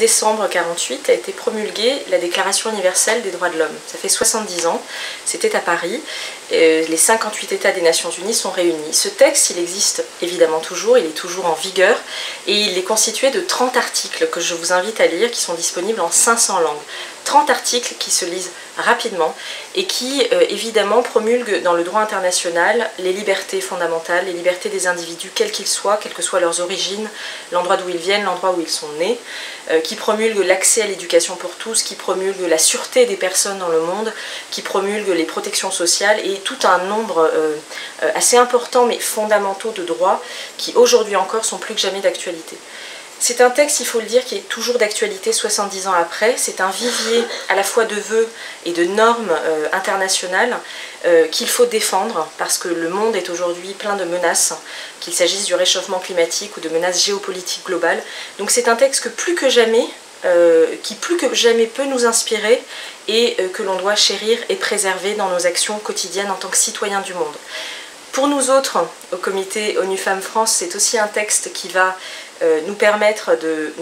décembre 1948 a été promulguée la Déclaration universelle des droits de l'homme. Ça fait 70 ans, c'était à Paris, les 58 États des Nations Unies sont réunis. Ce texte, il existe évidemment toujours, il est toujours en vigueur, et il est constitué de 30 articles que je vous invite à lire, qui sont disponibles en 500 langues. 30 articles qui se lisent rapidement et qui évidemment promulguent dans le droit international les libertés fondamentales, les libertés des individus, quels qu'ils soient, quelles que soient leurs origines, l'endroit d'où ils viennent, l'endroit où ils sont nés, qui promulguent l'accès à l'éducation pour tous, qui promulguent la sûreté des personnes dans le monde, qui promulguent les protections sociales et tout un nombre assez important mais fondamentaux de droits qui aujourd'hui encore sont plus que jamais d'actualité. C'est un texte, il faut le dire, qui est toujours d'actualité 70 ans après. C'est un vivier à la fois de vœux et de normes internationales qu'il faut défendre parce que le monde est aujourd'hui plein de menaces, qu'il s'agisse du réchauffement climatique ou de menaces géopolitiques globales. Donc c'est un texte que plus que jamais, qui plus que jamais peut nous inspirer et que l'on doit chérir et préserver dans nos actions quotidiennes en tant que citoyens du monde. Pour nous autres, au comité ONU Femmes France, c'est aussi un texte qui va nous permettre de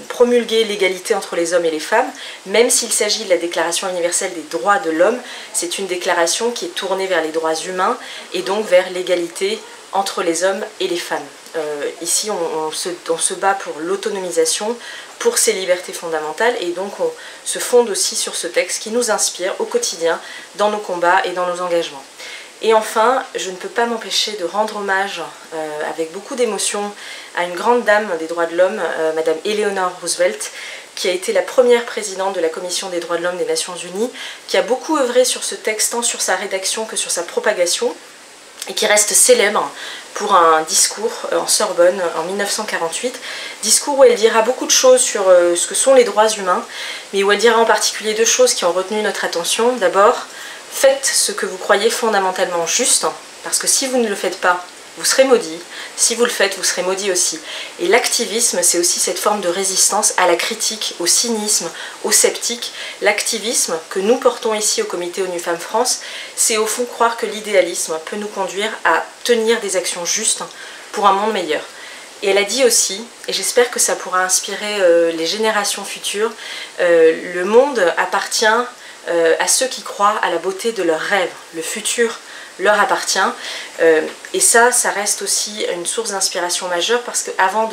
promulguer l'égalité entre les hommes et les femmes, même s'il s'agit de la Déclaration universelle des droits de l'homme. C'est une déclaration qui est tournée vers les droits humains et donc vers l'égalité entre les hommes et les femmes. Ici, on se bat pour l'autonomisation, pour ces libertés fondamentales, et donc on se fonde aussi sur ce texte qui nous inspire au quotidien dans nos combats et dans nos engagements. Et enfin, je ne peux pas m'empêcher de rendre hommage avec beaucoup d'émotion à une grande dame des droits de l'homme, Madame Eleanor Roosevelt, qui a été la première présidente de la Commission des droits de l'homme des Nations Unies, qui a beaucoup œuvré sur ce texte, tant sur sa rédaction que sur sa propagation, et qui reste célèbre pour un discours en Sorbonne en 1948, discours où elle dira beaucoup de choses sur ce que sont les droits humains, mais où elle dira en particulier deux choses qui ont retenu notre attention. D'abord, faites ce que vous croyez fondamentalement juste, parce que si vous ne le faites pas, vous serez maudit. Si vous le faites, vous serez maudit aussi. Et l'activisme, c'est aussi cette forme de résistance à la critique, au cynisme, au sceptique. L'activisme que nous portons ici au comité ONU Femmes France, c'est au fond croire que l'idéalisme peut nous conduire à tenir des actions justes pour un monde meilleur. Et elle a dit aussi, et j'espère que ça pourra inspirer les générations futures, le monde appartient à ceux qui croient à la beauté de leurs rêves. Le futur leur appartient. Et ça reste aussi une source d'inspiration majeure parce qu'avant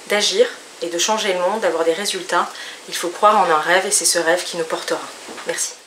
d'agir et de changer le monde, d'avoir des résultats, il faut croire en un rêve et c'est ce rêve qui nous portera. Merci.